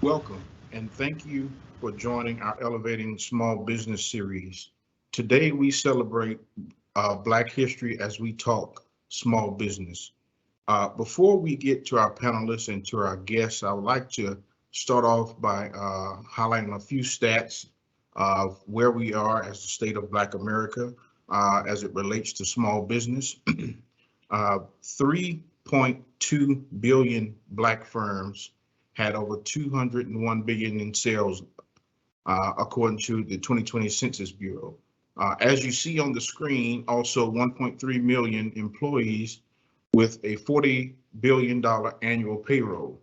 Welcome, and thank you for joining our Elevating Small Business series. Today, we celebrate Black history as we talk small business. Before we get to our panelists and to our guests, I would like to start off by highlighting a few stats of where we are as the state of Black America as it relates to small business. 3.2 billion Black firms had over 201 billion in sales, according to the 2020 Census Bureau. As you see on the screen, also 1.3 million employees with a $40 billion annual payroll.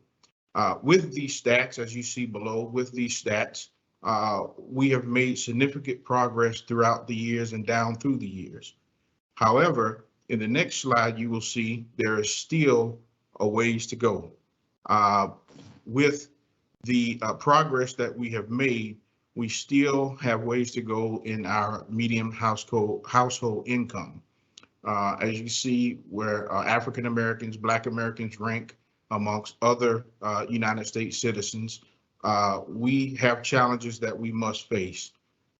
With these stats, as you see below, we have made significant progress throughout the years and down through the years. However, in the next slide, you will see there is still a ways to go. With the progress that we have made, we still have ways to go in our median household income. As you see, where African Americans, Black Americans rank amongst other United States citizens, we have challenges that we must face.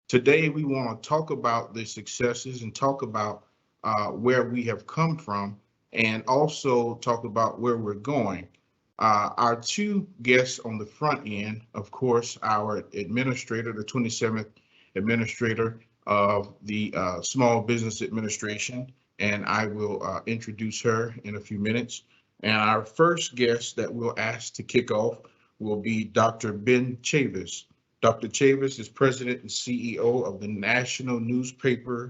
Today, we want to talk about the successes and talk about where we have come from, and also talk about where we're going. Our two guests on the front end, of course, our administrator, the 27th administrator of the Small Business Administration, and I will introduce her in a few minutes. And our first guest that we'll ask to kick off will be Dr. Ben Chavis. Dr. Chavis is president and CEO of the National Newspaper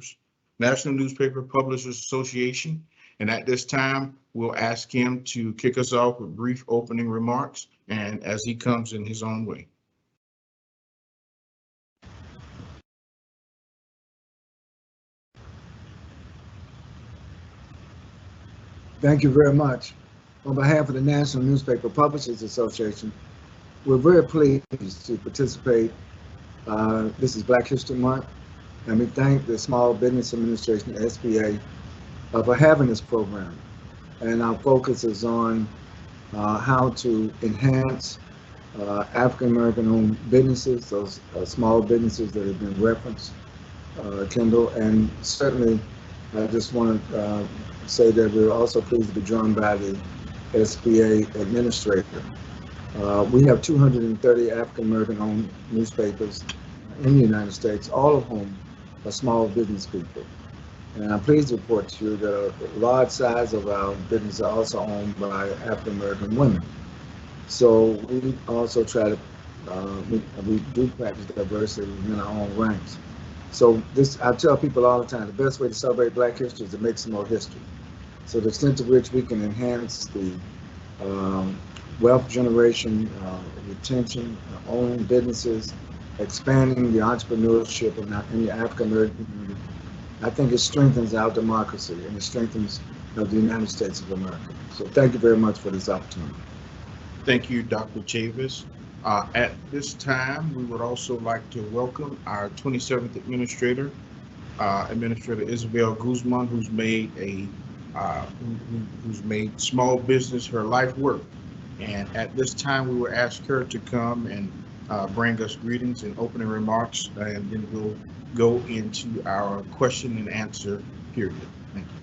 Publishers Association. And at this time, we'll ask him to kick us off with brief opening remarks, and as he comes in his own way. Thank you very much. On behalf of the National Newspaper Publishers Association, we're very pleased to participate. This is Black History Month, and we thank the Small Business Administration, SBA, for having this program. And our focus is on how to enhance African-American owned businesses, those small businesses that have been referenced, Kendall. And certainly, I just want to say that we're also pleased to be joined by the SBA administrator. We have 230 African-American owned newspapers in the United States, all of whom are small business people. And I'm pleased to report to you that a large size of our business are also owned by African-American women. So we also try to, we do practice diversity in our own ranks. So this, I tell people all the time, the best way to celebrate Black history is to make some more history. So the extent to which we can enhance the wealth generation, retention, owning businesses, expanding the entrepreneurship in the African-American community, I think it strengthens our democracy and it strengthens the United States of America. So thank you very much for this opportunity. Thank you, Dr. Chavis. At this time, we would also like to welcome our 27th administrator, Administrator Isabella Guzman, who's made small business her life work. And at this time, we will ask her to come and bring us greetings and opening remarks, and then we'll go into our question and answer period. Thank you.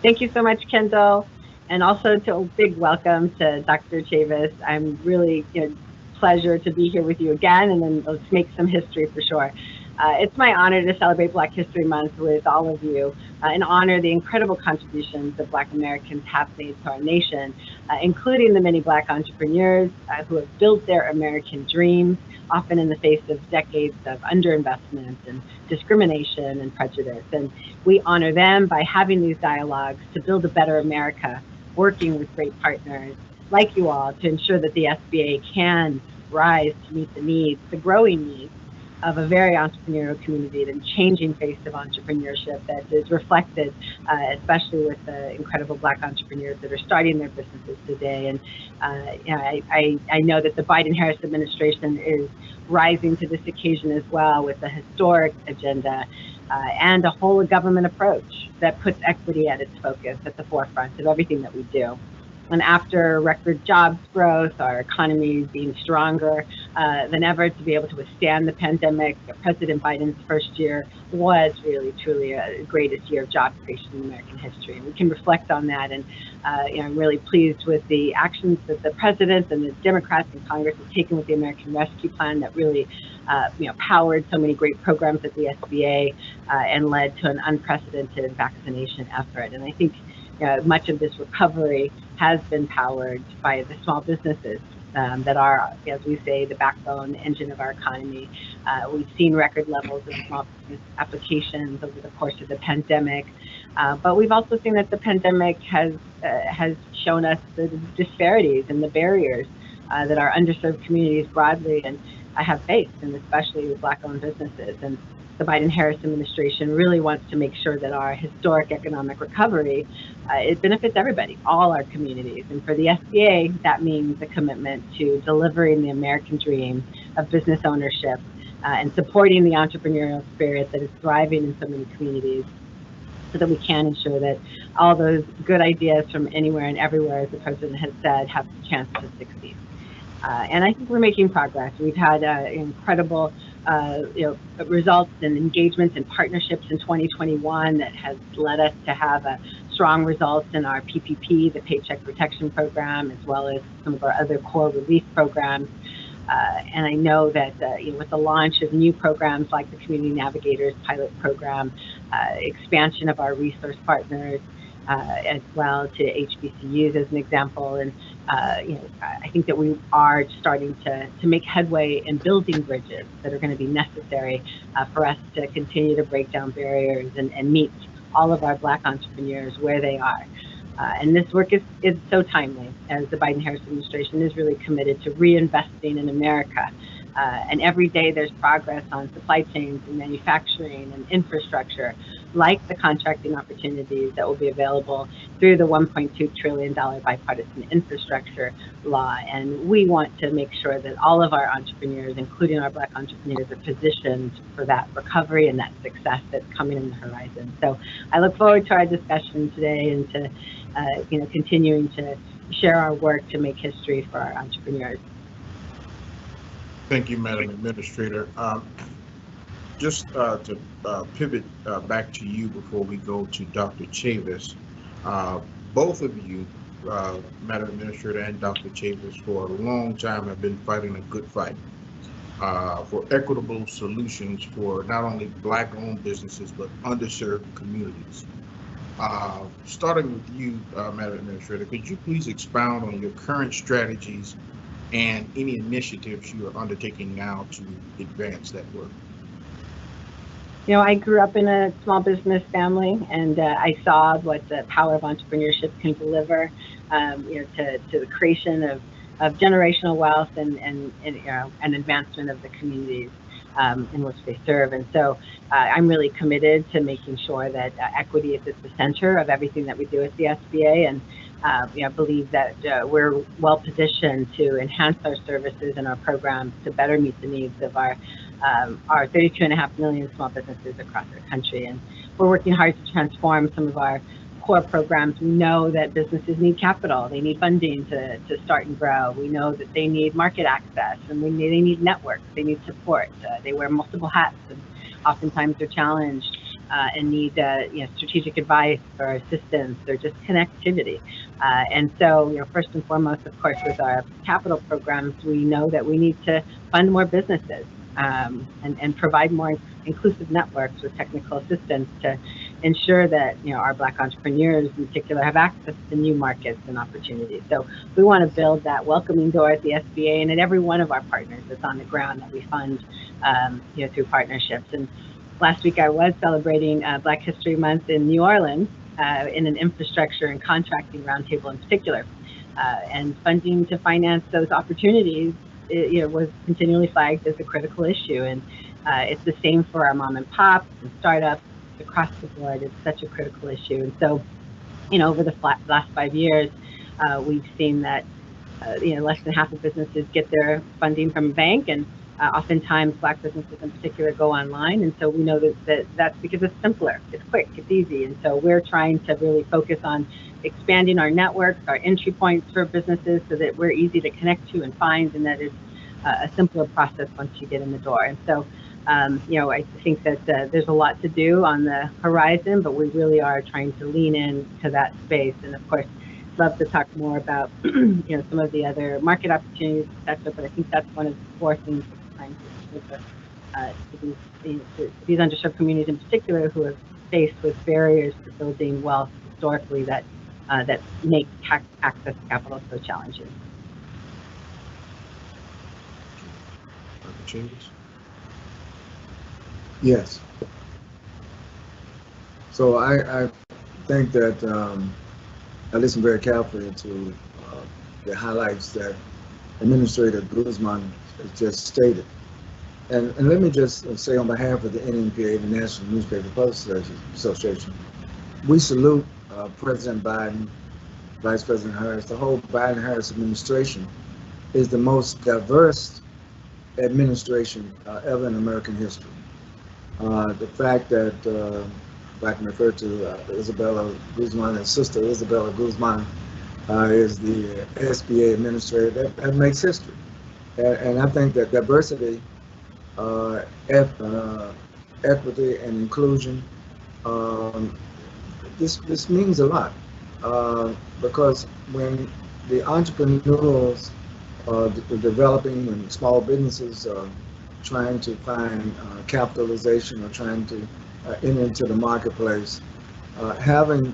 Thank you so much, Kendall, and also to a big welcome to Dr. Chavis. I'm really pleasure to be here with you again, and then let's make some history for sure. It's my honor to celebrate Black History Month with all of you and honor the incredible contributions that Black Americans have made to our nation, including the many Black entrepreneurs who have built their American dreams, often in the face of decades of underinvestment and discrimination and prejudice. And we honor them by having these dialogues to build a better America, working with great partners like you all to ensure that the SBA can rise to meet the needs, the growing needs of a very entrepreneurial community, the changing face of entrepreneurship that is reflected, especially with the incredible Black entrepreneurs that are starting their businesses today. And I know that the Biden-Harris administration is rising to this occasion as well with a historic agenda and a whole of government approach that puts equity at its focus, at the forefront of everything that we do. And after record jobs growth, our economy being stronger than ever to be able to withstand the pandemic, President Biden's first year was really, truly a greatest year of job creation in American history. And we can reflect on that. And I'm really pleased with the actions that the president and the Democrats in Congress have taken with the American Rescue Plan that really powered so many great programs at the SBA and led to an unprecedented vaccination effort. And I think much of this recovery has been powered by the small businesses that are, as we say, the backbone engine of our economy. We've seen record levels of small business applications over the course of the pandemic, but we've also seen that the pandemic has shown us the disparities and the barriers that our underserved communities broadly and have faced, and especially with Black-owned businesses. And the Biden-Harris administration really wants to make sure that our historic economic recovery, it benefits everybody, all our communities. And for the SBA, that means a commitment to delivering the American dream of business ownership and supporting the entrepreneurial spirit that is thriving in so many communities, so that we can ensure that all those good ideas from anywhere and everywhere, as the president has said, have the chance to succeed. And I think we're making progress. We've had incredible results and engagements and partnerships in 2021 that has led us to have strong results in our PPP, the Paycheck Protection Program, as well as some of our other core relief programs. And I know that with the launch of new programs like the Community Navigators Pilot Program, expansion of our resource partners, as well to HBCUs as an example. And I think that we are starting to make headway in building bridges that are going to be necessary for us to continue to break down barriers and meet all of our Black entrepreneurs where they are. And this work is so timely, as the Biden-Harris administration is really committed to reinvesting in America. And every day there's progress on supply chains and manufacturing and infrastructure, like the contracting opportunities that will be available through the $1.2 trillion bipartisan infrastructure law. And we want to make sure that all of our entrepreneurs, including our Black entrepreneurs, are positioned for that recovery and that success that's coming in the horizon. So I look forward to our discussion today and to continuing to share our work to make history for our entrepreneurs. Thank you, Madam Administrator. Just to pivot back to you before we go to Dr. Chavis, both of you, Madam Administrator and Dr. Chavis, for a long time have been fighting a good fight for equitable solutions for not only Black-owned businesses, but underserved communities. Starting with you, Madam Administrator, could you please expound on your current strategies and any initiatives you are undertaking now to advance that work? I grew up in a small business family, and I saw what the power of entrepreneurship can deliver, to the creation of generational wealth and advancement of the communities in which they serve. And so I'm really committed to making sure that equity is at the center of everything that we do at the SBA. And I believe that we're well positioned to enhance our services and our programs to better meet the needs of our 32.5 million small businesses across our country. And we're working hard to transform some of our core programs. We know that businesses need capital, they need funding to start and grow. We know that they need market access, and they need networks, they need support. They wear multiple hats, and oftentimes they're challenged and need strategic advice or assistance or just connectivity. And so, first and foremost, of course, with our capital programs, we know that we need to fund more businesses and provide more inclusive networks with technical assistance to ensure that our Black entrepreneurs in particular have access to new markets and opportunities. So we want to build that welcoming door at the SBA and at every one of our partners that's on the ground that we fund through partnerships. And last week I was celebrating Black History Month in New Orleans in an infrastructure and contracting roundtable in particular, and funding to finance those opportunities was continually flagged as a critical issue. And it's the same for our mom and pops and startups across the board. It's such a critical issue. And so, over the last 5 years, we've seen that less than half of businesses get their funding from a bank, and Oftentimes, Black businesses in particular go online, and so we know that's because it's simpler, it's quick, it's easy, and so we're trying to really focus on expanding our networks, our entry points for businesses, so that we're easy to connect to and find, and that it's a simpler process once you get in the door. And so, I think that there's a lot to do on the horizon, but we really are trying to lean into that space, and of course, love to talk more about some of the other market opportunities, etc. But I think that's one of the core things we're trying to do to these underserved communities in particular, who are faced with barriers to building wealth historically that make access to capital so challenging. Chavis? Yes. So I think that I listened very carefully to the highlights that Administrator Guzman has just stated. And let me just say on behalf of the NNPA, the National Newspaper Publishers Association, we salute President Biden, Vice President Harris. The whole Biden-Harris administration is the most diverse administration ever in American history. The fact that, if I can refer to Isabella Guzman and Sister Isabella Guzman is the SBA administrator, that makes history. And I think that diversity, equity, and inclusion, this means a lot, because when the entrepreneurs are developing and small businesses are trying to find capitalization or trying to enter into the marketplace, having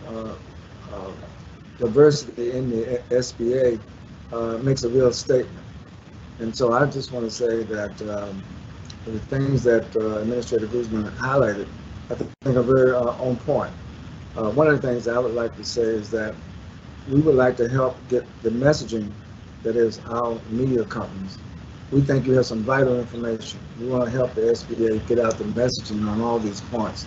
diversity in the SBA makes a real statement. And so I just want to say that the things that Administrator Guzman highlighted, I think are very on point. One of the things I would like to say is that we would like to help get the messaging that is our media companies. We think you have some vital information. We want to help the SBA get out the messaging on all these points,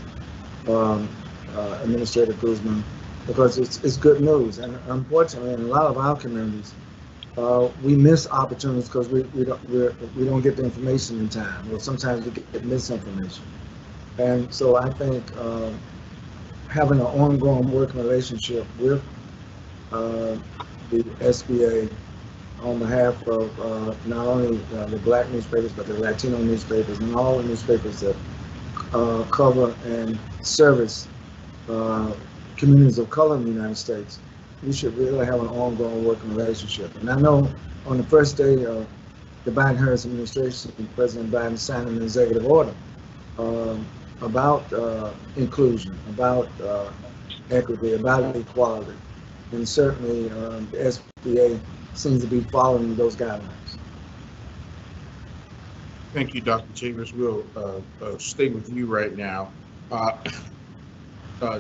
Administrator Guzman, because it's good news. And unfortunately, in a lot of our communities, we miss opportunities because we don't get the information in time, or sometimes we get misinformation. And so I think having an ongoing working relationship with the SBA on behalf of not only the Black newspapers, but the Latino newspapers and all the newspapers that cover and service communities of color in the United States, we should really have an ongoing working relationship. And I know on the first day of the Biden-Harris administration, President Biden signed an executive order about inclusion, about equity, about equality. And certainly the SBA seems to be following those guidelines. Thank you, Dr. Chavis. We'll stay with you right now.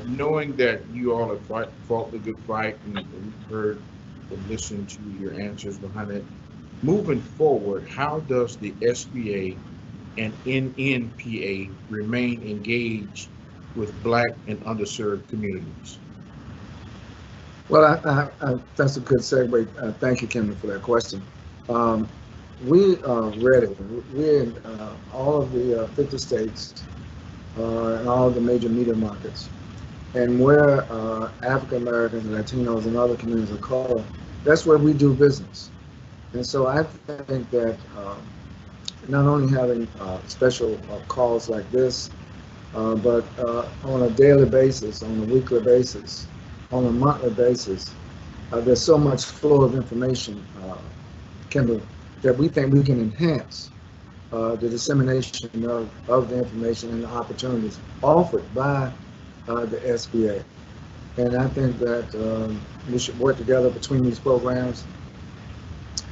Knowing that you all have fought the good fight and we've heard and listened to your answers behind it, moving forward, how does the SBA and NNPA remain engaged with Black and underserved communities? Well, that's a good segue. Thank you, Kendall, for that question. We are ready. We're in all of the 50 states and all of the major media markets. And where African Americans, Latinos, and other communities of color, that's where we do business. And so I think that not only having special calls like this, but on a daily basis, on a weekly basis, on a monthly basis, there's so much flow of information, Kendall, that we think we can enhance the dissemination of the information and the opportunities offered by the SBA. And I think that we should work together between these programs.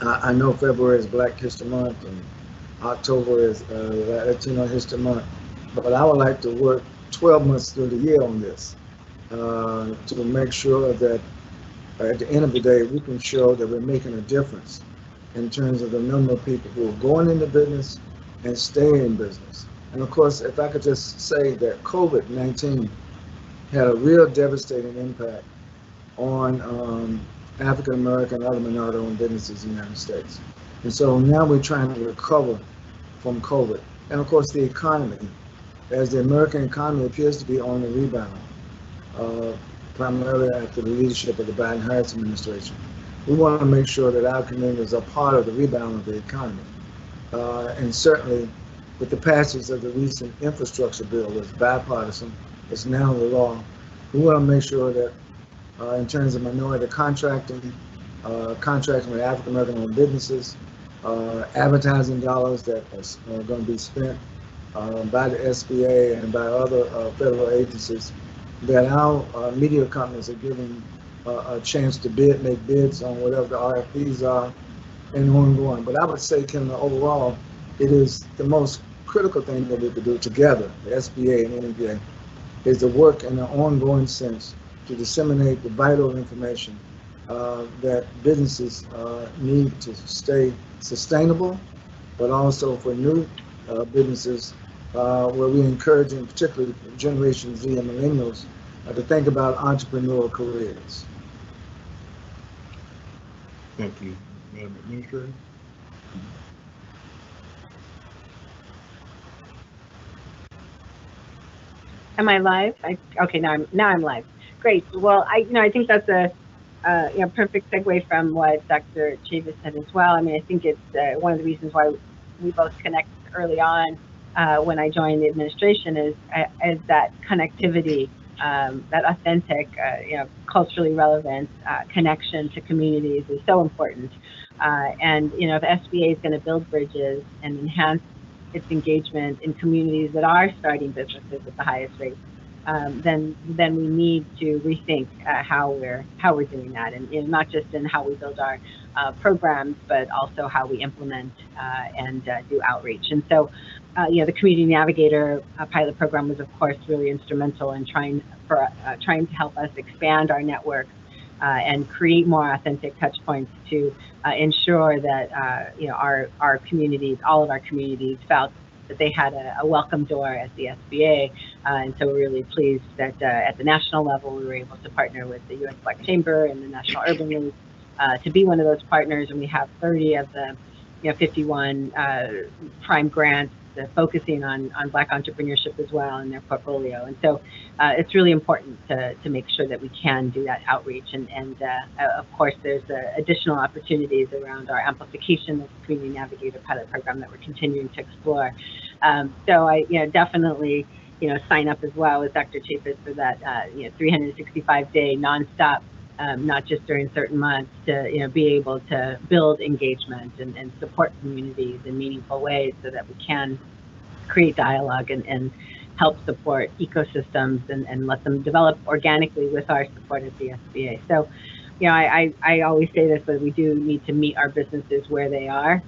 I know February is Black History Month and October is Latino History Month, but I would like to work 12 months through the year on this to make sure that at the end of the day, we can show that we're making a difference in terms of the number of people who are going into business and staying in business. And of course, if I could just say that COVID-19 had a real devastating impact on African American and other minority-owned businesses in the United States. And so now we're trying to recover from COVID. And of course, the economy, as the American economy appears to be on the rebound, primarily after the leadership of the Biden-Harris administration. We want to make sure that our communities are part of the rebound of the economy. And certainly, with the passage of the recent infrastructure bill that's bipartisan, it's now the law, we want to make sure that in terms of minority contracting, contracting with African-American-owned businesses, advertising dollars that are going to be spent by the SBA and by other federal agencies, that our media companies are given a chance to make bids on whatever the RFPs are and ongoing. But I would say, Kendall, overall, it is the most critical thing that we could do together, the SBA and NEPA, is to work in an ongoing sense to disseminate the vital information that businesses need to stay sustainable, but also for new businesses, where we encourage, in particularly Generation Z and millennials, to think about entrepreneurial careers. Thank you, Madam Administrator. Am I live? Okay, now I'm live. Great. Well, I think that's a perfect segue from what Dr. Chavis said as well. I mean, I think it's one of the reasons why we both connected early on when I joined the administration is that connectivity, that authentic, culturally relevant connection to communities is so important. And if SBA is going to build bridges and enhance its engagement in communities that are starting businesses at the highest rate, then we need to rethink how we're doing that, and not just in how we build our programs, but also how we implement and do outreach. And so, the Community Navigator pilot program was, of course, really instrumental in trying to help us expand our network and create more authentic touch points to ensure that our communities, all of our communities, felt that they had a welcome door at the SBA. And so we're really pleased that at the national level, we were able to partner with the U.S. Black Chamber and the National Urban League to be one of those partners. And we have 30 of the 51 prime grants focusing on Black entrepreneurship as well in their portfolio. And so it's really important to make sure that we can do that outreach. And of course, there's additional opportunities around our amplification of the Community Navigator pilot program that we're continuing to explore. So I definitely sign up as well with Dr. Chavis for that 365-day nonstop, not just during certain months, to be able to build engagement and support communities in meaningful ways so that we can create dialogue and help support ecosystems and let them develop organically with our support at the SBA. So, I always say this, but we do need to meet our businesses where they are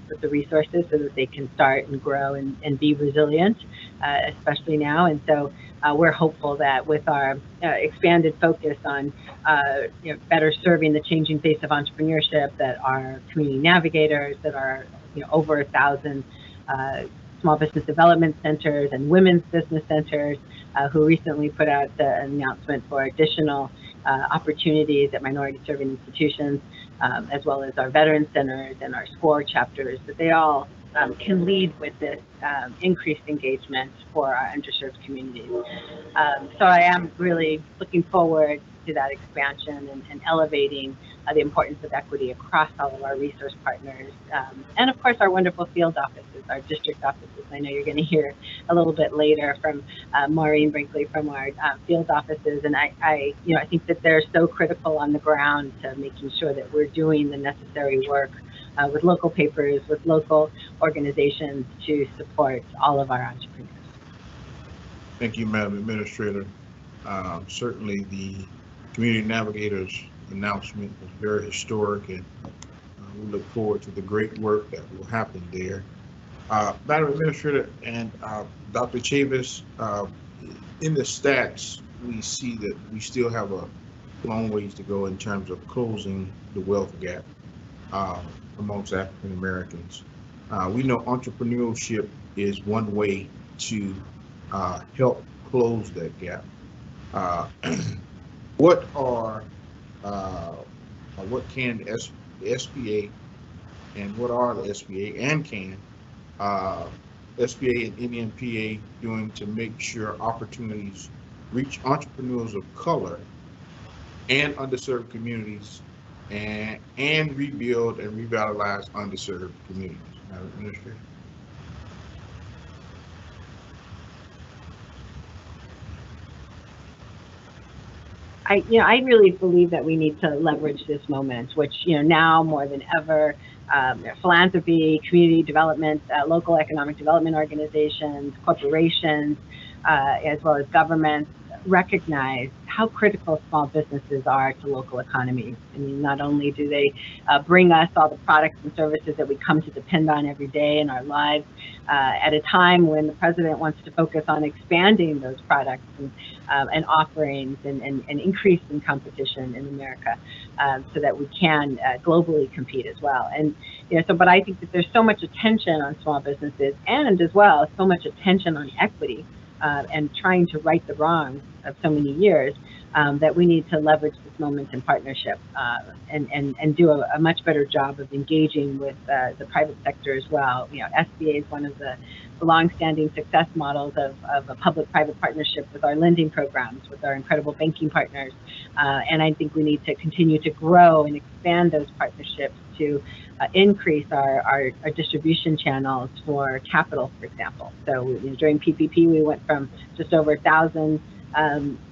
with the resources so that they can start and grow and be resilient, especially now. And so we're hopeful that with our expanded focus on better serving the changing face of entrepreneurship, that our community navigators, that are over 1,000 small business development centers and women's business centers who recently put out the announcement for additional opportunities at minority serving institutions, as well as our veteran centers and our SCORE chapters, that they all can lead with this increased engagement for our underserved communities. So I am really looking forward to that expansion and elevating the importance of equity across all of our resource partners. And of course, our wonderful field offices, our district offices. I know you're going to hear a little bit later from Maureen Brinkley from our field offices. And I think that they're so critical on the ground to making sure that we're doing the necessary work with local papers, with local organizations to support all of our entrepreneurs. Thank you, Madam Administrator. Certainly the Community Navigators announcement was very historic, and we look forward to the great work that will happen there. Madam Administrator and Dr. Chavis, in the stats, we see that we still have a long ways to go in terms of closing the wealth gap amongst African Americans. We know entrepreneurship is one way to help close that gap. What can the SBA and what are the SBA and can SBA and NMPA doing to make sure opportunities reach entrepreneurs of color and underserved communities and rebuild and revitalize underserved communities? Madam Administrator. I really believe that we need to leverage this moment, which, now more than ever, philanthropy, community development, local economic development organizations, corporations, as well as governments recognize how critical small businesses are to local economies. I mean, not only do they bring us all the products and services that we come to depend on every day in our lives, at a time when the president wants to focus on expanding those products and offerings and increasing competition in America, so that we can globally compete as well. And but I think that there's so much attention on small businesses, and as well so much attention on equity and trying to right the wrongs of so many years, that we need to leverage this moment in partnership and do a much better job of engaging with the private sector as well. SBA is one of the long-standing success models of a public-private partnership with our lending programs, with our incredible banking partners. And I think we need to continue to grow and expand those partnerships to increase our distribution channels for capital, for example. So during PPP, we went from just over 1,000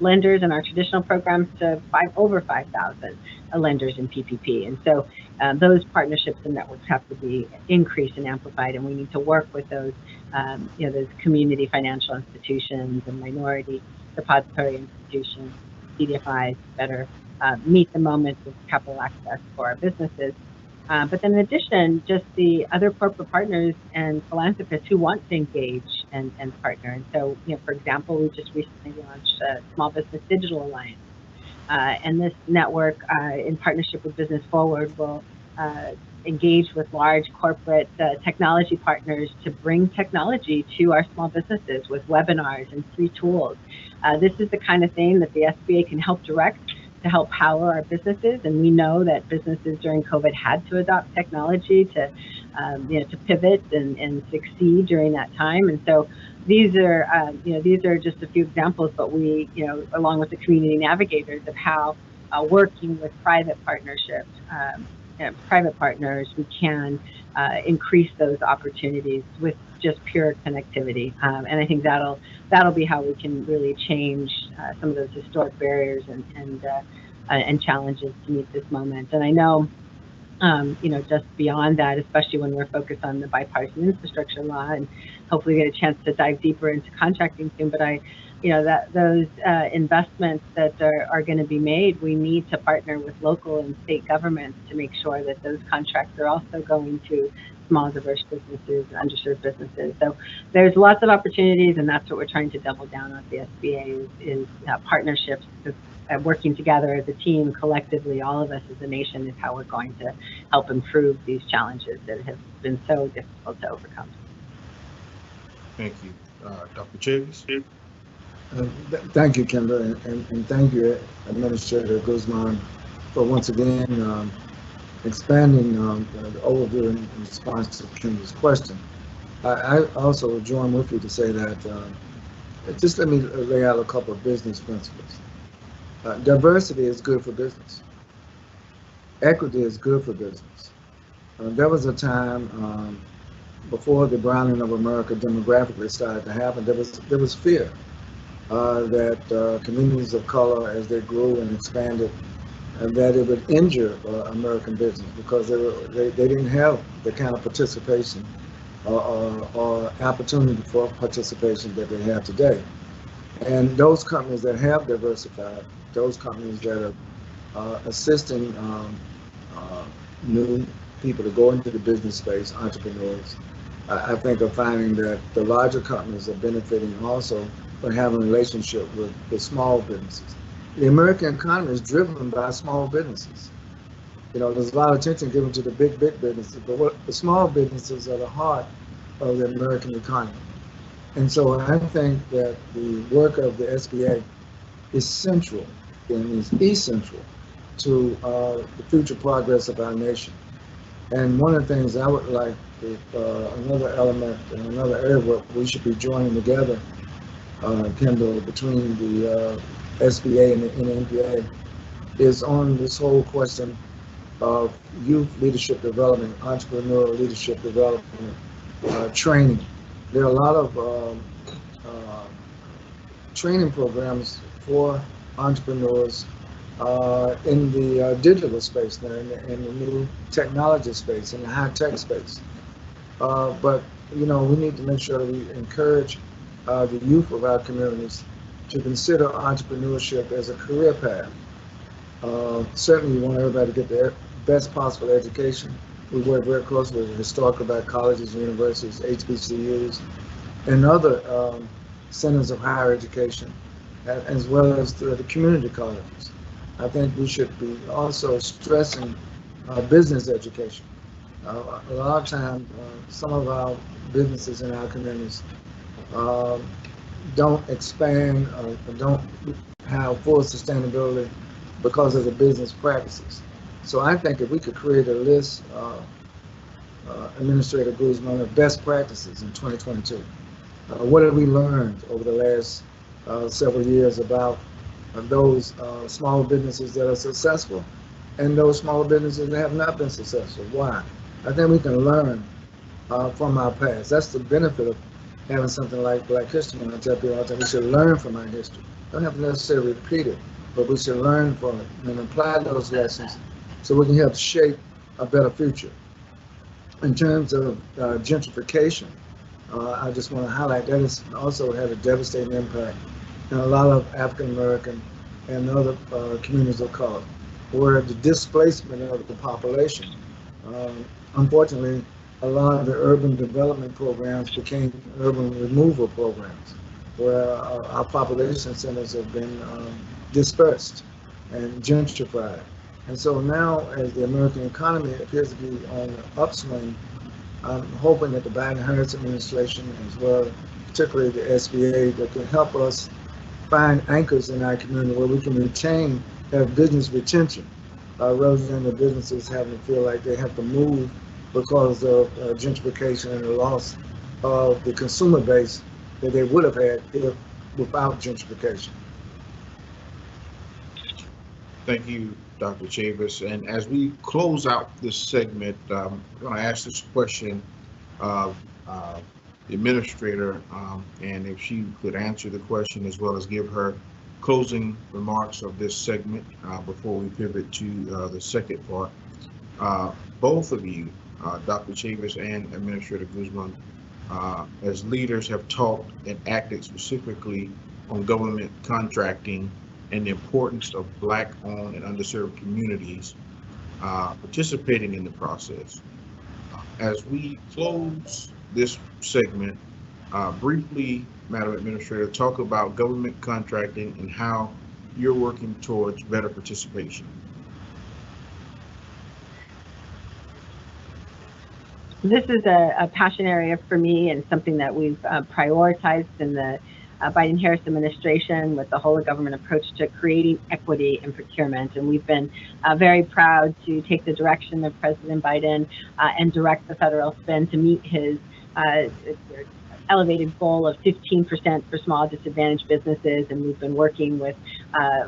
lenders in our traditional programs to over 5,000 lenders in PPP. And so those partnerships and networks have to be increased and amplified, and we need to work with those, those community financial institutions and minority depository institutions, CDFIs, better meet the moment of capital access for our businesses. But then in addition, just the other corporate partners and philanthropists who want to engage and partner. And so, for example, we just recently launched a Small Business Digital Alliance. And this network, in partnership with Business Forward, will engage with large corporate technology partners to bring technology to our small businesses with webinars and free tools. This is the kind of thing that the SBA can help direct to help power our businesses, and we know that businesses during COVID had to adopt technology to pivot and succeed during that time. And so these are just a few examples, but we, along with the community navigators, of how working with private partnerships, private partners, we can increase those opportunities with just pure connectivity. And I think that'll be how we can really change some of those historic barriers and challenges to meet this moment. And I know, just beyond that, especially when we're focused on the bipartisan infrastructure law, and hopefully get a chance to dive deeper into contracting soon. But those investments that are going to be made, we need to partner with local and state governments to make sure that those contracts are also going to small, diverse businesses and underserved businesses. So there's lots of opportunities, and that's what we're trying to double down on. The SBA is partnerships, working together as a team, collectively, all of us as a nation, is how we're going to help improve these challenges that have been so difficult to overcome. Thank you. Dr. Chavis? Thank you, Kendall, and thank you, Administrator Guzman, for once again expanding the overview in response to Kendall's question. I also join with you to say that, just let me lay out a couple of business principles. Diversity is good for business. Equity is good for business. There was a time before the browning of America demographically started to happen, there was fear that communities of color, as they grew and expanded, and that it would injure American business because they didn't have the kind of participation or opportunity for participation that they have today. And those companies that have diversified, those companies that are assisting new people to go into the business space, entrepreneurs, I think are finding that the larger companies are benefiting also from having a relationship with small businesses. The American economy is driven by small businesses. There's a lot of attention given to the big businesses, but the small businesses are the heart of the American economy. And so I think that the work of the SBA is central and is essential to the future progress of our nation. And one of the things I would like another element and another area where we should be joining together, Kendall, between the SBA and the NMPA, is on this whole question of youth leadership development, entrepreneurial leadership development, training. There are a lot of training programs for entrepreneurs in the digital space now, in the new technology space, in the high-tech space. But, you know, we need to make sure that we encourage the youth of our communities to consider entrepreneurship as a career path. Certainly, we want everybody to get the best possible education. We work very closely with historical black colleges, universities, HBCUs, and other centers of higher education, as well as the community colleges. I think we should be also stressing business education. A lot of times, some of our businesses in our communities don't expand, don't have full sustainability because of the business practices. So I think if we could create a list, Administrator Guzman, of best practices in 2022, what have we learned over the last several years about those small businesses that are successful and those small businesses that have not been successful? Why? I think we can learn from our past. That's the benefit of having something like Black History Month. I tell people all the time, we should learn from our history. Don't have to necessarily repeat it, but we should learn from it and apply those lessons so we can help shape a better future. In terms of gentrification, I just want to highlight that it's also had a devastating impact in a lot of African American and other communities of color, where the displacement of the population, unfortunately, a lot of the urban development programs became urban removal programs, where our population centers have been dispersed and gentrified. And so now, as the American economy appears to be on the upswing, I'm hoping that the Biden-Harris administration, as well, particularly the SBA, that can help us find anchors in our community where we can have business retention, rather than the businesses having to feel like they have to move because of gentrification and the loss of the consumer base that they would have had without gentrification. Thank you, Dr. Chavis. And as we close out this segment, I'm going to ask this question of the administrator, and if she could answer the question as well as give her closing remarks of this segment before we pivot to the second part. Both of you, Dr. Chavis and Administrator Guzman, as leaders have talked and acted specifically on government contracting and the importance of Black-owned and underserved communities participating in the process. As we close this segment, briefly, Madam Administrator, talk about government contracting and how you're working towards better participation. This is a passion area for me and something that we've prioritized in the Biden-Harris administration with the whole of government approach to creating equity in procurement. And we've been very proud to take the direction of President Biden and direct the federal spend to meet his elevated goal of 15% for small disadvantaged businesses. And we've been working with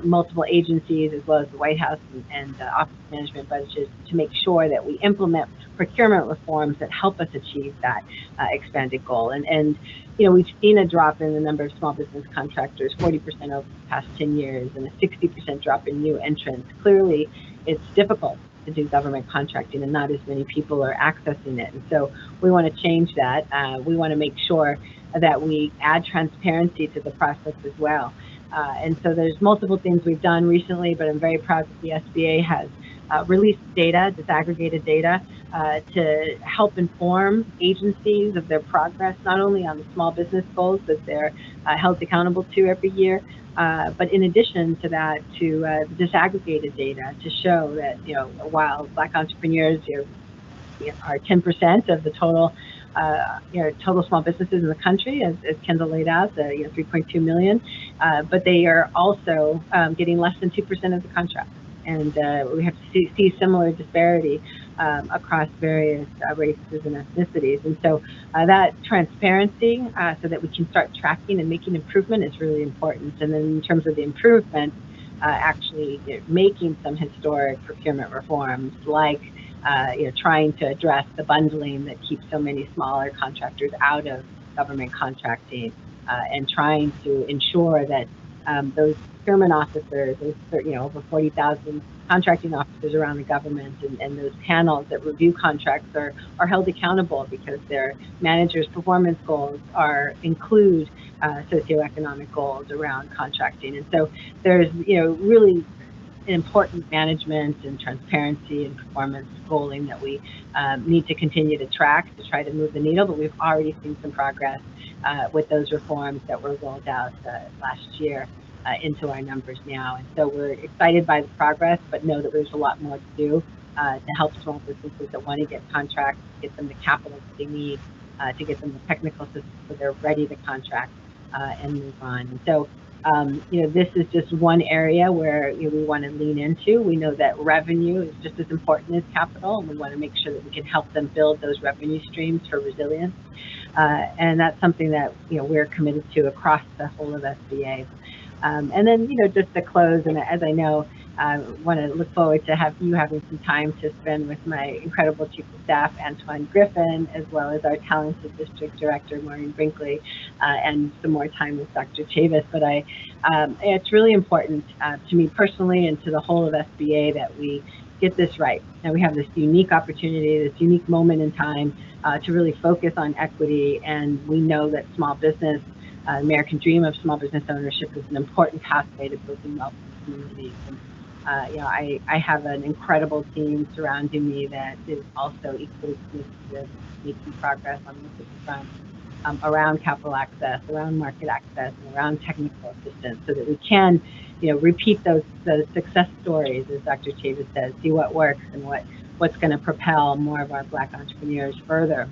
multiple agencies as well as the White House and Office of Management Budget to make sure that we implement procurement reforms that help us achieve that expanded goal. And you know, we've seen a drop in the number of small business contractors, 40% over the past 10 years, and a 60% drop in new entrants. Clearly, it's difficult to do government contracting and not as many people are accessing it. And so we want to change that. We want to make sure that we add transparency to the process as well. And so there's multiple things we've done recently, but I'm very proud that the SBA has released data, disaggregated data, to help inform agencies of their progress, not only on the small business goals that they're held accountable to every year, but in addition to that, to disaggregated data to show that, you know, while Black entrepreneurs are 10% of the total, total small businesses in the country, as Kendall laid out, 3.2 million, but they are also getting less than 2% of the contracts. And we have to see similar disparity across various races and ethnicities. And so that transparency, so that we can start tracking and making improvement, is really important. And then in terms of the improvement, actually making some historic procurement reforms, like trying to address the bundling that keeps so many smaller contractors out of government contracting, and trying to ensure that those procurement officers, those over 40,000 contracting officers around the government, and those panels that review contracts are held accountable, because their managers' performance goals include socioeconomic goals around contracting. And so there's really important management and transparency and performance goaling that we need to continue to track to try to move the needle. But we've already seen some progress with those reforms that were rolled out last year into our numbers now. And so we're excited by the progress, but know that there's a lot more to do to help small businesses that want to get contracts, get them the capital that they need, to get them the technical systems so they're ready to contract and move on. And so this is just one area where we want to lean into. We know that revenue is just as important as capital, and we want to make sure that we can help them build those revenue streams for resilience. And that's something that we're committed to across the whole of SBA. And then just to close, and as I know, I want to look forward to having some time to spend with my incredible Chief of Staff, Antwaun Griffin, as well as our talented District Director, Maureen Brinkley, and some more time with Dr. Chavis. But it's really important to me personally and to the whole of SBA that we get this right. And we have this unique opportunity, this unique moment in time to really focus on equity. And we know that small business, the American dream of small business ownership, is an important pathway to building wealth in communities. And, I have an incredible team surrounding me that is also equally committed to making progress on this front, around capital access, around market access, and around technical assistance, so that we can, repeat those success stories, as Dr. Chavis says, see what works and what's going to propel more of our Black entrepreneurs further,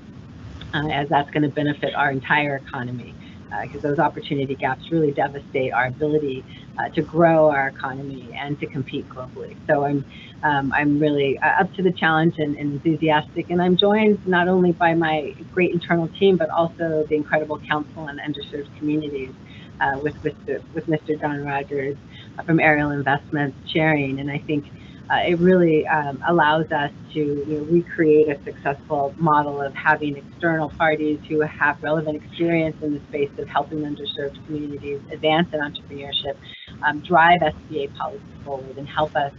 as that's going to benefit our entire economy. Because those opportunity gaps really devastate our ability to grow our economy and to compete globally. So I'm really up to the challenge and enthusiastic, and I'm joined not only by my great internal team, but also the incredible council on underserved communities with Mr. Don Rogers from Ariel Investments chairing. And I think it really allows us to recreate a successful model of having external parties who have relevant experience in the space of helping underserved communities advance in entrepreneurship, drive SBA policy forward, and help us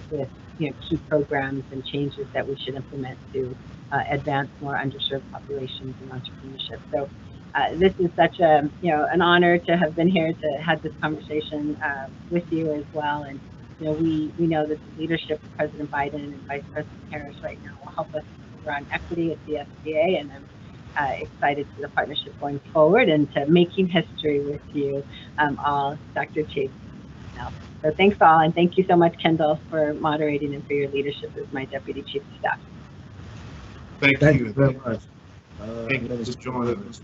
with key programs and changes that we should implement to advance more underserved populations in entrepreneurship. So this is such a an honor to have been here to have this conversation with you as well. And we know that the leadership of President Biden and Vice President Harris right now will help us around equity at the SBA, and I'm excited for the partnership going forward and to making history with you all, Dr. Chavis. So thanks all, and thank you so much, Kendall, for moderating and for your leadership as my Deputy Chief of Staff. Thank you very much. Thank you for joining us.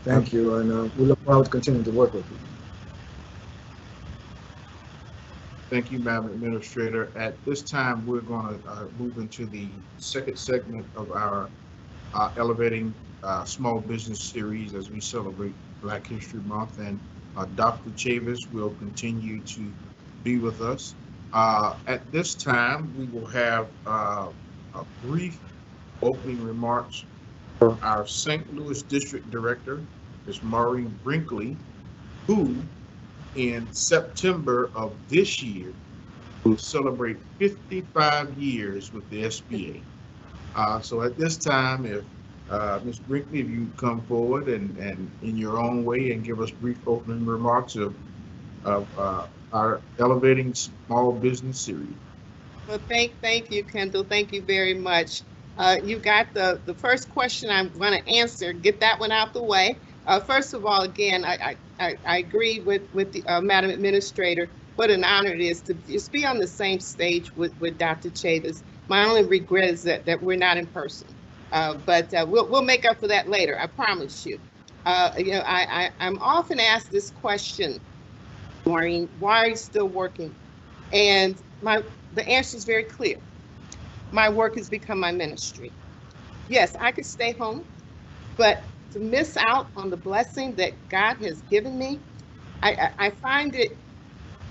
Thank you, and we look forward to continuing to work with you. Thank you, Madam Administrator. At this time, we're going to move into the second segment of our Elevating Small Business series as we celebrate Black History Month. And Dr. Chavis will continue to be with us. At this time, we will have a brief opening remarks from our St. Louis District Director, Ms. Maureen Brinkley, who in September of this year will celebrate 55 years with the SBA. So at this time, if Ms. Brinkley, if you come forward and in your own way and give us brief opening remarks of our Elevating Small Business series. Well, thank you, Kendall. Thank you very much. You got the first question I'm going to answer. Get that one out the way. First of all, again, I agree with the Madam Administrator. What an honor it is to just be on the same stage with Dr. Chavis. My only regret is that we're not in person, but we'll make up for that later. I promise you. I'm often asked this question, Maureen, why are you still working? And the answer is very clear. my work has become my ministry. Yes, I could stay home, but to miss out on the blessing that God has given me, I find it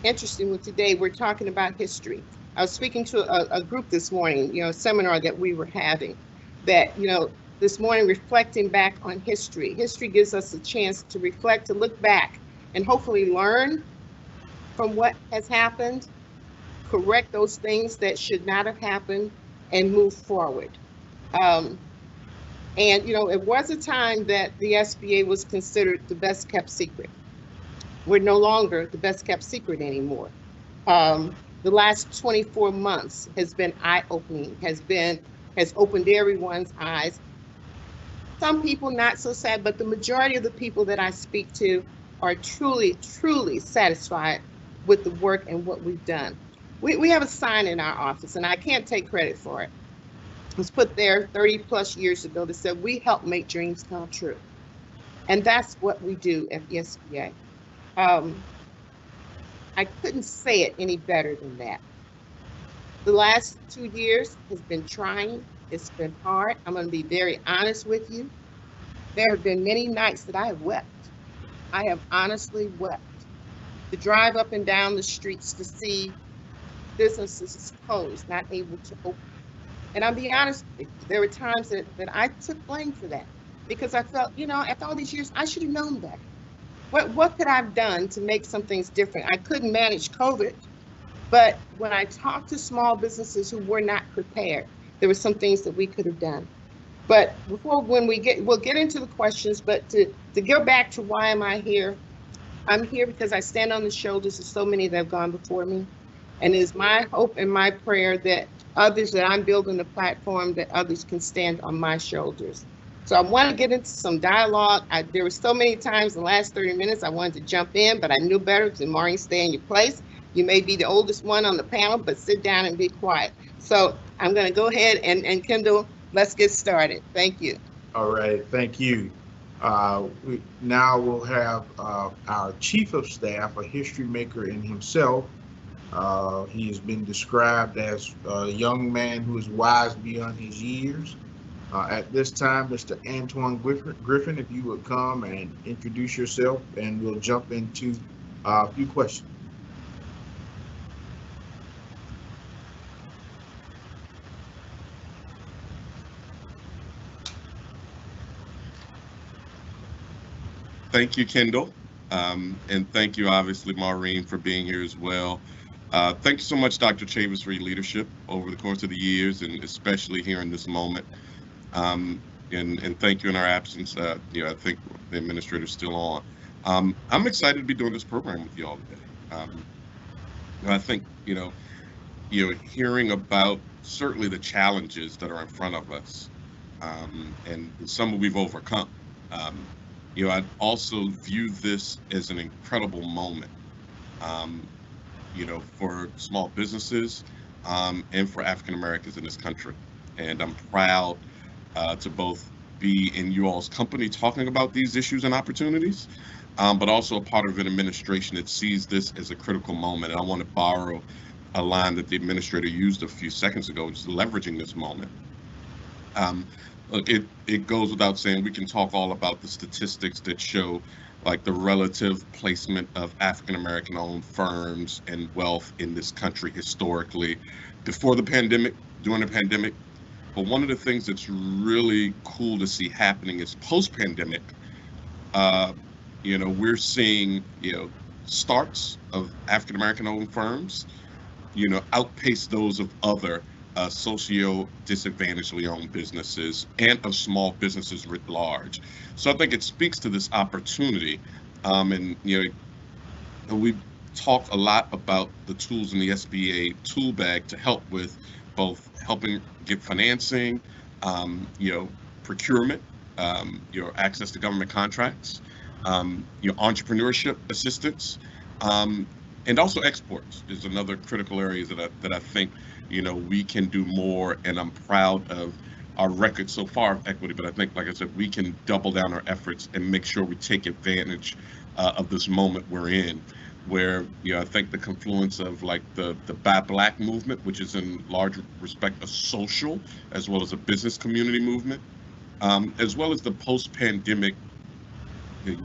interesting. With today, we're talking about history. I was speaking to a group this morning, a seminar that we were having, that, this morning, reflecting back on history. History gives us a chance to reflect, to look back, and hopefully learn from what has happened, correct those things that should not have happened, and move forward. And, it was a time that the SBA was considered the best kept secret. We're no longer the best kept secret anymore. The last 24 months has been eye-opening, has opened everyone's eyes. Some people not so sad, but the majority of the people that I speak to are truly, truly satisfied with the work and what we've done. We have a sign in our office, and I can't take credit for it. It was put there 30 plus years ago that said, we help make dreams come true. And that's what we do at the SBA. I couldn't say it any better than that. The last 2 years has been trying. It's been hard. I'm going to be very honest with you. There have been many nights that I have wept. I have honestly wept. To drive up and down the streets to see businesses closed, not able to open. And I'll be honest with you, there were times that I took blame for that, because I felt, after all these years, I should have known better. What could I have done to make some things different? I couldn't manage COVID, but when I talked to small businesses who were not prepared, there were some things that we could have done. But we'll get into the questions, but to go back to why am I here? I'm here because I stand on the shoulders of so many that have gone before me. And it is my hope and my prayer that I'm building a platform that others can stand on my shoulders. So I want to get into some dialogue. There were so many times in the last 30 minutes I wanted to jump in, but I knew better. So Maureen, stay in your place. You may be the oldest one on the panel, but sit down and be quiet. So I'm going to go ahead and Kendall, let's get started. Thank you. All right, thank you. Now we'll have our chief of staff, a history maker in himself. He has been described as a young man who is wise beyond his years. At this time, Mr. Antwaun Griffin, if you would come and introduce yourself, and we'll jump into a few questions. Thank you, Kendall. And thank you, obviously, Maureen, for being here as well. Thank you so much, Dr. Chavis, for your leadership over the course of the years, and especially here in this moment. And thank you in our absence. I think the administrator's still on. I'm excited to be doing this program with you all today. I think, hearing about certainly the challenges that are in front of us, and some we've overcome. I'd also view this as an incredible moment, for small businesses and for African Americans in this country. And I'm proud to both be in you all's company talking about these issues and opportunities, but also a part of an administration that sees this as a critical moment. And I want to borrow a line that the administrator used a few seconds ago, just leveraging this moment. Look, it goes without saying, we can talk all about the statistics that show like the relative placement of African-American owned firms and wealth in this country historically, before the pandemic, during the pandemic. But one of the things that's really cool to see happening is post-pandemic, we're seeing, starts of African-American owned firms, outpace those of other socio-disadvantagedly owned businesses and of small businesses writ large. So I think it speaks to this opportunity. And we talk a lot about the tools in the SBA tool bag to help with both helping get financing, procurement, access to government contracts, entrepreneurship assistance, and also exports is another critical area that I think we can do more. And I'm proud of our record so far of equity, but I think, like I said, we can double down our efforts and make sure we take advantage of this moment we're in. where I think the confluence of like the Buy Black movement, which is in large respect a social as well as a business community movement, as well as the post-pandemic,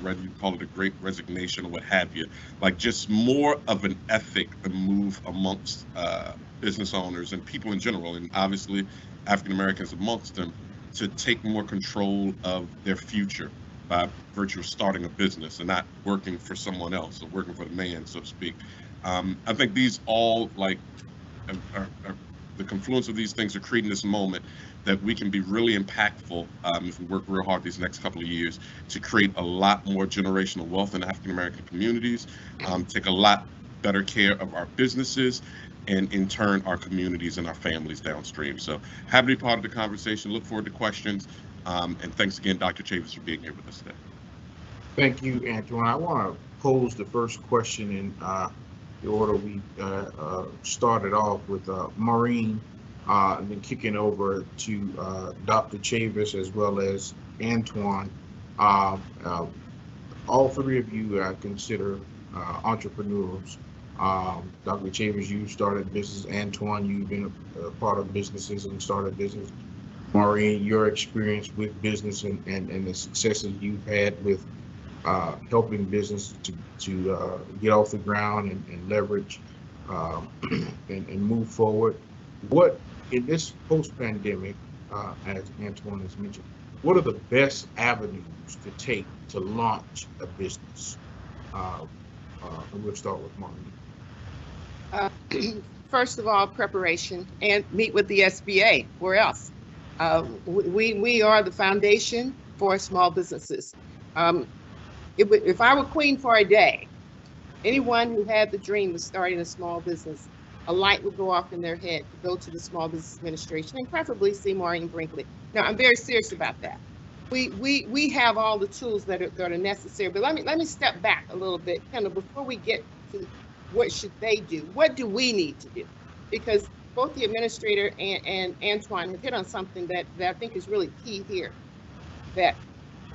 whether you call it a great resignation or what have you, like just more of an ethic and move amongst business owners and people in general, and obviously African Americans amongst them, to take more control of their future by virtue of starting a business and not working for someone else or working for the man, so to speak. I think these all like are the confluence of these things are creating this moment that we can be really impactful if we work real hard these next couple of years to create a lot more generational wealth in African American communities, take a lot better care of our businesses, and in turn our communities and our families downstream. So happy to be part of the conversation. Look forward to questions. And thanks again, Dr. Chavis, for being here with us today. Thank you, Antwaun. I want to pose the first question in the order we started off with Maureen, and then kicking over to Dr. Chavis as well as Antwaun. All three of you I consider entrepreneurs. Dr. Chavis, you started business. Antwaun, you've been a part of businesses and started business. Maureen, your experience with business and the successes you've had with helping business to get off the ground and leverage and move forward. What, in this post-pandemic, as Antwaun has mentioned, what are the best avenues to take to launch a business? And we'll start with Maureen. First of all, preparation, and meet with the SBA. Where else? We are the foundation for small businesses. If I were queen for a day, anyone who had the dream of starting a small business, a light would go off in their head to go to the Small Business Administration and preferably see Maureen Brinkley. Now, I'm very serious about that. We have all the tools that are necessary, but let me step back a little bit, Kendall, before we get to what should they do. What do we need to do? Because both the administrator and Antwaun have hit on something that I think is really key here, that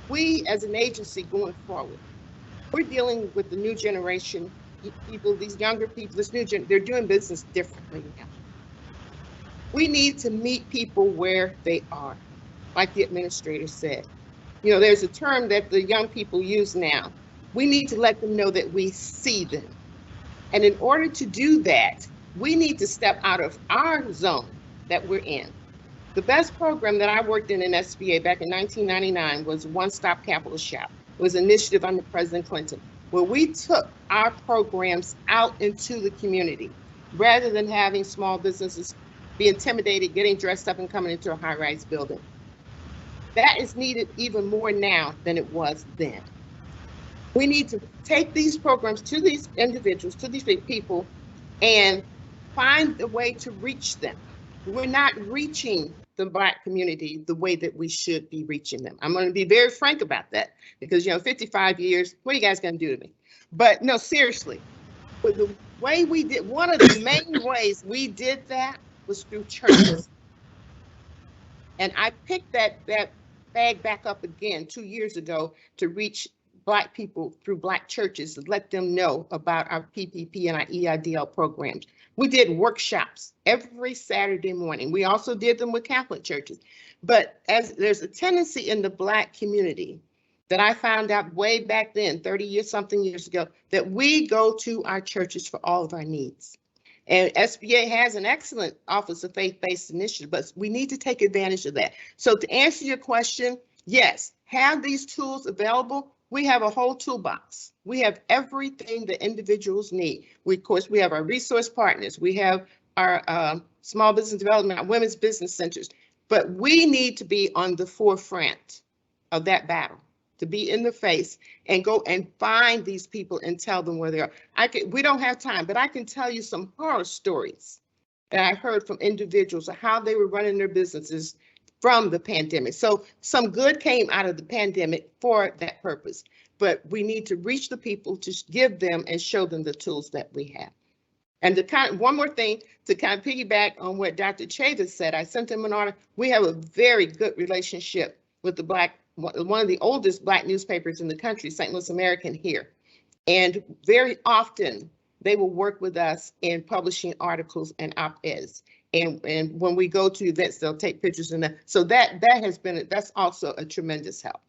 we as an agency going forward, we're dealing with the new generation people, these younger people, they're doing business differently now. We need to meet people where they are, like the administrator said. There's a term that the young people use now. We need to let them know that we see them. And in order to do that, we need to step out of our zone that we're in. The best program that I worked in SBA back in 1999 was One Stop Capital Shop. It was an initiative under President Clinton, where we took our programs out into the community rather than having small businesses be intimidated, getting dressed up and coming into a high-rise building. That is needed even more now than it was then. We need to take these programs to these individuals, to these people, and find a way to reach them. We're not reaching the Black community the way that we should be reaching them. I'm going to be very frank about that because, 55 years, what are you guys going to do to me? But no, seriously, but the way we did, one of the main ways we did that was through churches. And I picked that bag back up again 2 years ago to reach Black people through Black churches to let them know about our PPP and our EIDL programs. We did workshops every Saturday morning. We also did them with Catholic churches. But as there's a tendency in the Black community that I found out way back then, 30-something years ago, that we go to our churches for all of our needs. And SBA has an excellent Office of Faith-Based Initiative, but we need to take advantage of that. So to answer your question, yes, have these tools available. We have a whole toolbox. We have everything that individuals need. Of course, we have our resource partners. We have our small business development, our women's business centers. But we need to be on the forefront of that battle, to be in the face and go and find these people and tell them where they are. We don't have time, but I can tell you some horror stories that I heard from individuals of how they were running their businesses from the pandemic. So some good came out of the pandemic for that purpose, but we need to reach the people to give them and show them the tools that we have. And one more thing to kind of piggyback on what Dr. Chavis said, I sent him an order. We have a very good relationship with one of the oldest Black newspapers in the country, St. Louis American here. And very often, they will work with us in publishing articles and op-eds. And when we go to events, they'll take pictures and that. So that's also a tremendous help.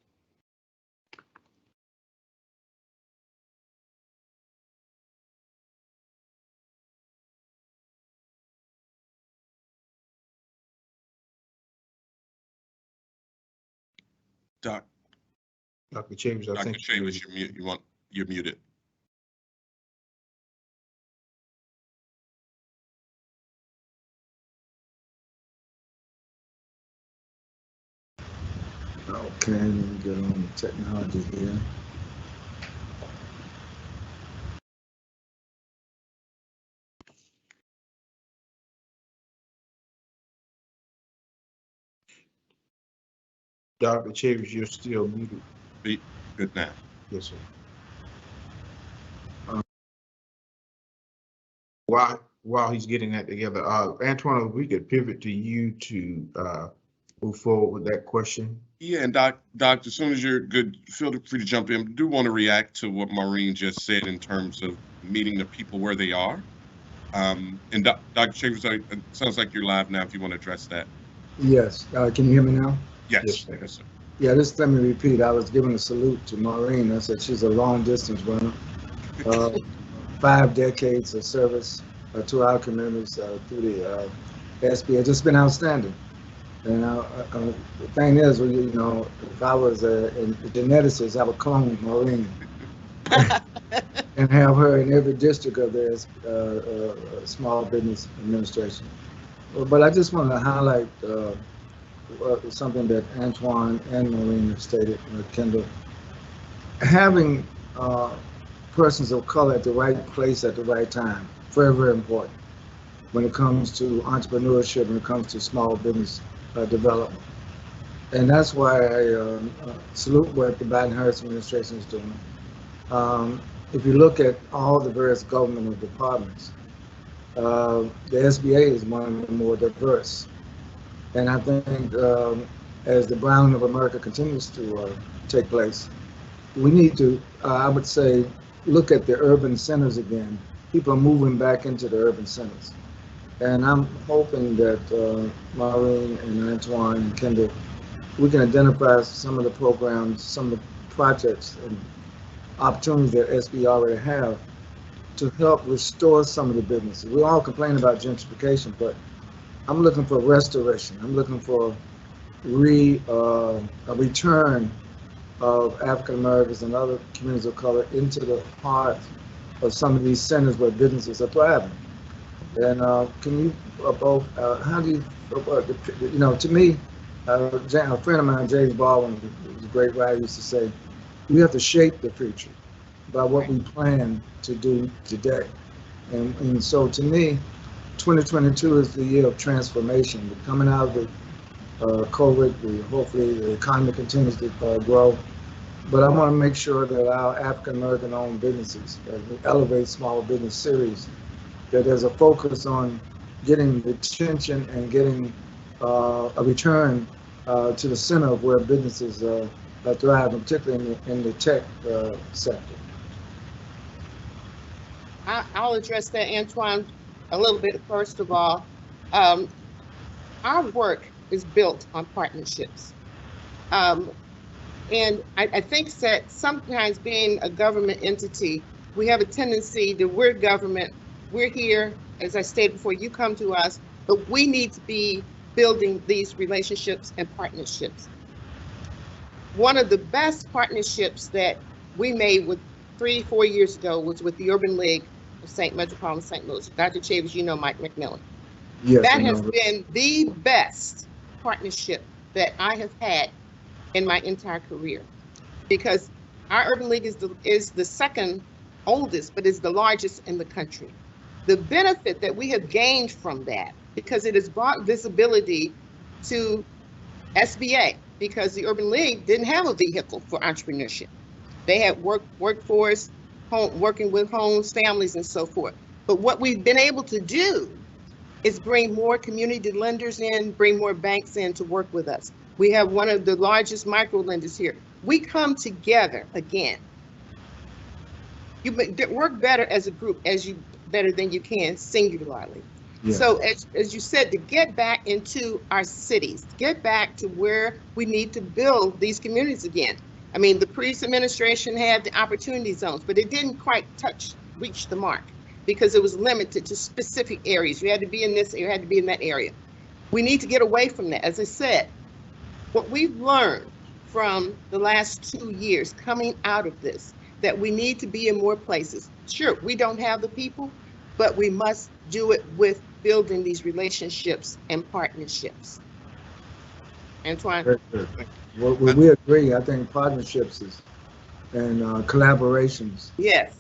Dr. Dr. Chavis, I think. Chavis, you're muted. Okay, let me get on the technology here. Dr. Chavis, you're still muted. Good now. Yes, sir. While he's getting that together, Antwaun, if we could pivot to you to move forward with that question. Yeah, and Doc, as soon as you're good, feel free to jump in. I do want to react to what Maureen just said in terms of meeting the people where they are. And Dr. Chavis, it sounds like you're live now if you want to address that. Yes, can you hear me now? Yes, Yes, sir. Yeah, just let me repeat. I was giving a salute to Maureen. I said she's a long distance runner. 5 decades of service to our communities through the SBA. Just been outstanding. And the thing is, you know, if I was a geneticist, I would clone Maureen and have her in every district of the Small Business Administration. But I just want to highlight something that Antwaun and Maureen have stated, Kendall. Having persons of color at the right place at the right time, very, very important when it comes to entrepreneurship, when it comes to small business development. And that's why I salute what the Biden-Harris administration is doing. If you look at all the various governmental departments, the SBA is one of the more diverse. And I think as the browning of America continues to take place, we need to, I would say, look at the urban centers again. People are moving back into the urban centers. And I'm hoping that Maureen and Antwaun and Kendall, we can identify some of the programs, some of the projects and opportunities that SBA already have to help restore some of the businesses. We all complain about gentrification, but I'm looking for restoration. I'm looking for a return of African Americans and other communities of color into the heart of some of these centers where businesses are thriving. And can you both, how do you, you know, to me, a friend of mine, James Baldwin, was a great writer, used to say, we have to shape the future by what we plan to do today. And so to me, 2022 is the year of transformation. We're coming out of the COVID, hopefully the economy continues to grow. But I want to make sure that our African American owned businesses, we elevate small business series, that there's a focus on getting the attention and getting a return to the center of where businesses thrive, and particularly in the tech sector. I'll address that, Antwaun, a little bit. First of all, our work is built on partnerships. And I think that sometimes being a government entity, we have a tendency that we're government, we're here, as I stated before, you come to us, but we need to be building these relationships and partnerships. One of the best partnerships that we made with 3-4 years ago was with the Urban League of Metropolitan St. Louis. Dr. Chavis, you know Mike McMillan. Yes, that has been the best partnership that I have had in my entire career, because our Urban League is the second oldest, but is the largest in the country. The benefit that we have gained from that, because it has brought visibility to SBA, because the Urban League didn't have a vehicle for entrepreneurship. They had workforce, working with homes, families, and so forth. But what we've been able to do is bring more community lenders in, bring more banks in to work with us. We have one of the largest micro lenders here. We come together again you work better as a group better than you can singularly. Yes. So as you said, to get back into our cities, get back to where we need to build these communities again. I mean, the previous administration had the opportunity zones, but it didn't quite reach the mark because it was limited to specific areas. You had to be in this, you had to be in that area. We need to get away from that. As I said, what we've learned from the last 2 years coming out of this, that we need to be in more places. Sure, we don't have the people, but we must do it with building these relationships and partnerships. Antwaun? Very good. Well, we agree. I think partnerships and collaborations. Yes.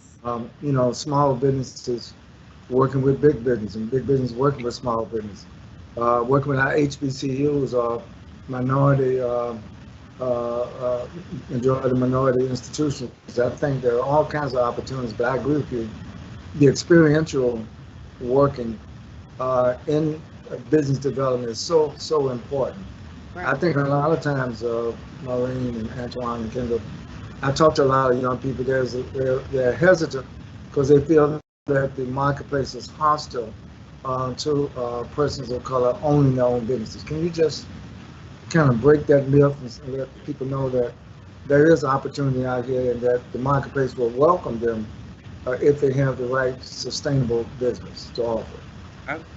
You know, small businesses working with big business and big business working with small business. Working with our HBCUs or minority, majority minority institutions. I think there are all kinds of opportunities, but I agree with you. The experiential working in business development is so important. Right. I think a lot of times, Maureen and Antwaun and Kendall, I talk to a lot of young people. They're hesitant because they feel that the marketplace is hostile to persons of color owning their own businesses. Can you just kind of break that myth and let people know that there is opportunity out here and that the marketplace will welcome them if they have the right sustainable business to offer?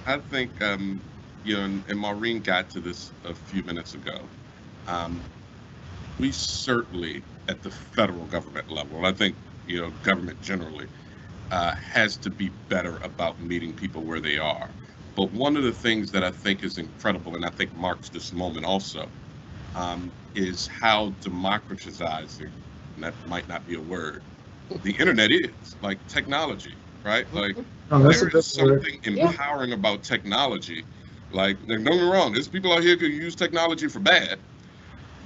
I think, you know, and Maureen got to this a few minutes ago. We certainly, at the federal government level, and I think, you know, government generally, has to be better about meeting people where they are. But one of the things that I think is incredible, and I think marks this moment also, is how democratizing, and that might not be a word, the internet is, like technology, right? Like there is something empowering about technology. Like, don't get me wrong, there's people out here who use technology for bad,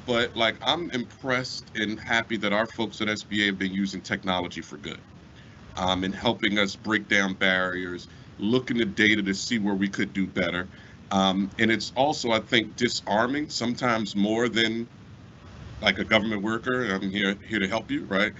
but like I'm impressed and happy that our folks at SBA have been using technology for good, and helping us break down barriers, looking at data to see where we could do better. And it's also, I think, disarming sometimes more than like a government worker. I'm here to help you, right?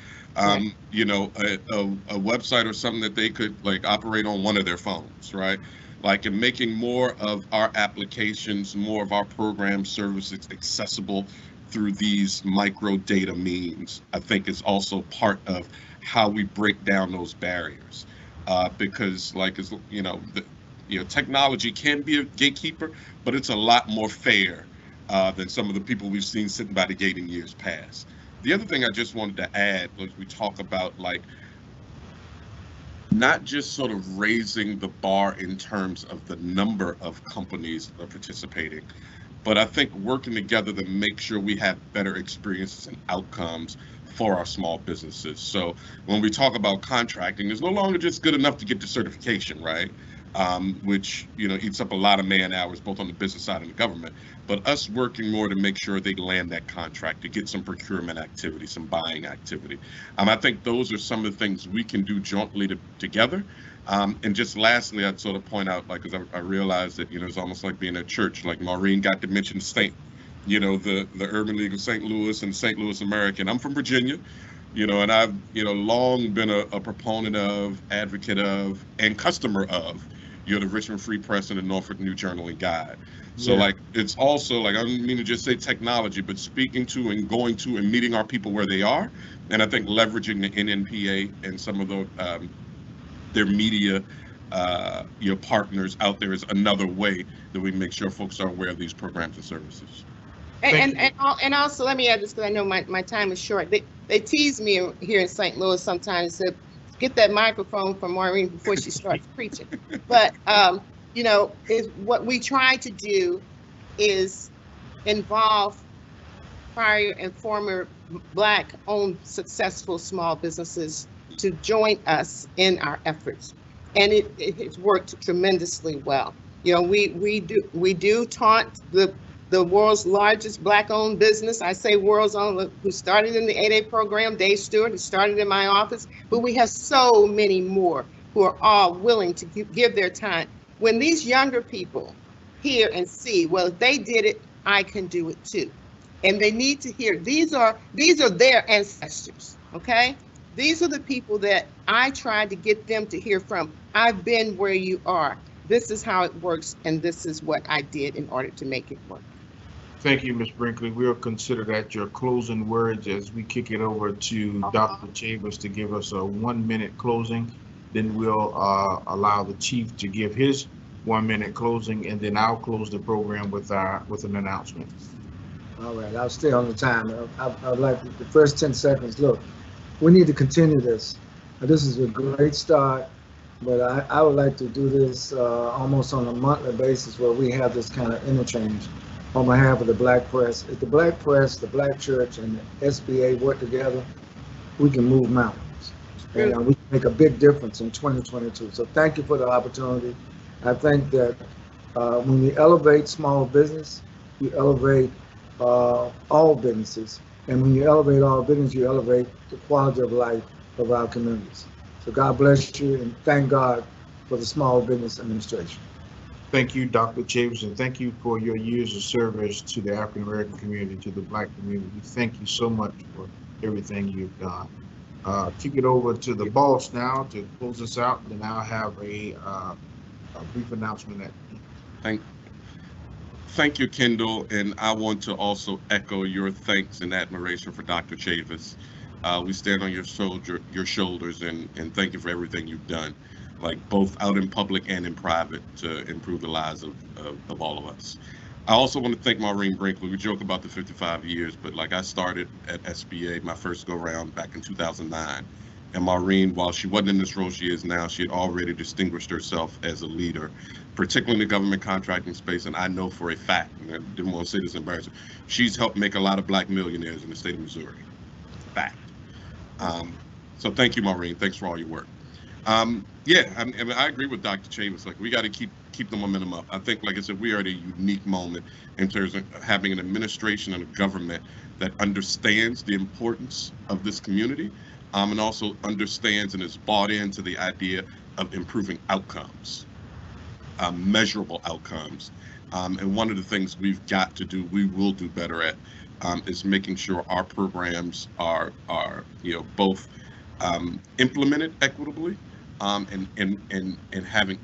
You know, a website or something that they could like operate on one of their phones, right? Like in making more of our applications, more of our program services accessible through these micro data means, I think is also part of how we break down those barriers. Because like, you know, technology can be a gatekeeper, but it's a lot more fair than some of the people we've seen sitting by the gate in years past. The other thing I just wanted to add was we talk about like not just sort of raising the bar in terms of the number of companies that are participating, but I think working together to make sure we have better experiences and outcomes for our small businesses. So when we talk about contracting, it's no longer just good enough to get the certification, right? Which, you know, eats up a lot of man hours, both on the business side and the government, but us working more to make sure they land that contract, to get some procurement activity, some buying activity. I think those are some of the things we can do jointly together. And just lastly, I'd sort of point out, like, because I realized that, you know, it's almost like being at church, like Maureen got to mention St. You know, the Urban League of St. Louis and St. Louis American. I'm from Virginia, you know, and I've, you know, long been a proponent of, advocate of, and customer of, you know, the Richmond Free Press and the Norfolk New Journal and Guide. So like, it's also like, I don't mean to just say technology, but speaking to and going to and meeting our people where they are. And I think leveraging the NNPA and some of the, their media, you know, partners out there is another way that we make sure folks are aware of these programs and services. And also, let me add this because I know my time is short. They tease me here in St. Louis sometimes, said, get that microphone from Maureen before she starts preaching. But, you know, what we try to do is involve prior and former Black-owned successful small businesses to join us in our efforts. And it's worked tremendously well. You know, we do taunt the world's largest Black-owned business. I say world's own, who started in the 8A program, Dave Stewart, who started in my office, but we have so many more who are all willing to give their time. When these younger people hear and see, well, if they did it, I can do it too. And they need to hear, these are their ancestors, okay? These are the people that I try to get them to hear from, I've been where you are. This is how it works, and this is what I did in order to make it work. Thank you, Ms. Brinkley. We'll consider that your closing words as we kick it over to Dr. Chavis to give us a 1-minute closing. Then we'll allow the chief to give his 1-minute closing, and then I'll close the program with an announcement. All right, I'll stay on the time. I'd like the first 10 seconds. Look, we need to continue this. This is a great start, but I would like to do this almost on a monthly basis where we have this kind of interchange on behalf of the Black press. If the Black press, the Black church, and the SBA work together, we can move mountains. And we can make a big difference in 2022. So thank you for the opportunity. I think that when you elevate small business, you elevate all businesses. And when you elevate all business, you elevate the quality of life of our communities. So God bless you, and thank God for the Small Business Administration. Thank you, Dr. Chavis, and thank you for your years of service to the African American community, to the Black community. Thank you so much for everything you've done. Kick it over to the boss now to close us out, and then I'll have a brief announcement at the end. Thank you, Kendall, and I want to also echo your thanks and admiration for Dr. Chavis. We stand on your shoulders, and thank you for everything you've done, like both out in public and in private, to improve the lives of all of us. I also want to thank Maureen Brinkley. We joke about the 55 years, but like I started at SBA, my first go round back in 2009. And Maureen, while she wasn't in this role she is now, she had already distinguished herself as a leader, particularly in the government contracting space. And I know for a fact, and I didn't want to say this embarrassing, she's helped make a lot of Black millionaires in the state of Missouri. Fact. So thank you, Maureen. Thanks for all your work. Yeah, I mean, I agree with Dr. Chavis. Like, we got to keep the momentum up. I think, like I said, we are at a unique moment in terms of having an administration and a government that understands the importance of this community, and also understands and is bought into the idea of improving outcomes, measurable outcomes. And one of the things we've got to do, we will do better at, is making sure our programs are both implemented equitably, and having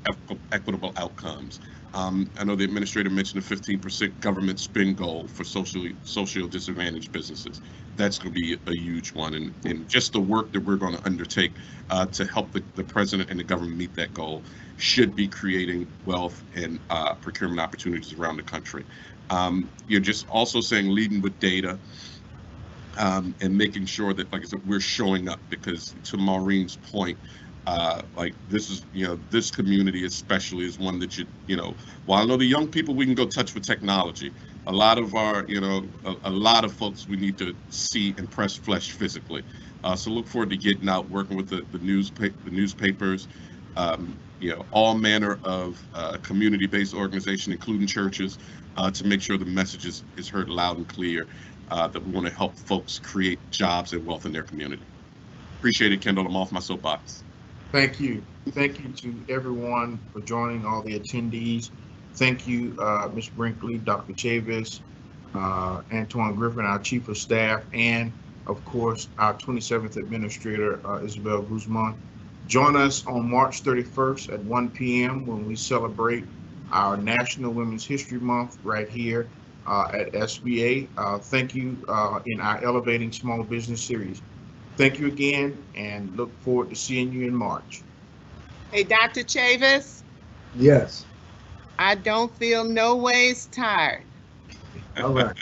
equitable outcomes. I know the administrator mentioned a 15% government spend goal for socially disadvantaged businesses. That's going to be a huge one, and just the work that we're going to undertake to help the president and the government meet that goal should be creating wealth and procurement opportunities around the country. You're just also saying leading with data, and making sure that, like I said, we're showing up, because to Maureen's point, like this is, this community especially is one that while I know the young people we can go touch with technology, a lot of our, a lot of folks we need to see and press flesh physically. So look forward to getting out, working with the newspapers, all manner of community-based organization, including churches, to make sure the message is heard loud and clear, that we want to help folks create jobs and wealth in their community. Appreciate it, Kendall. I'm off my soapbox. Thank you. Thank you to everyone for joining, all the attendees. Thank you, Ms. Brinkley, Dr. Chavis, Antwaun Griffin, our Chief of Staff, and of course, our 27th Administrator, Isabella Guzman. Join us on March 31st at 1 p.m. when we celebrate our National Women's History Month right here at SBA. Thank you in our Elevating Small Business series. Thank you again, and look forward to seeing you in March. Hey, Dr. Chavis? Yes. I don't feel no ways tired. All right.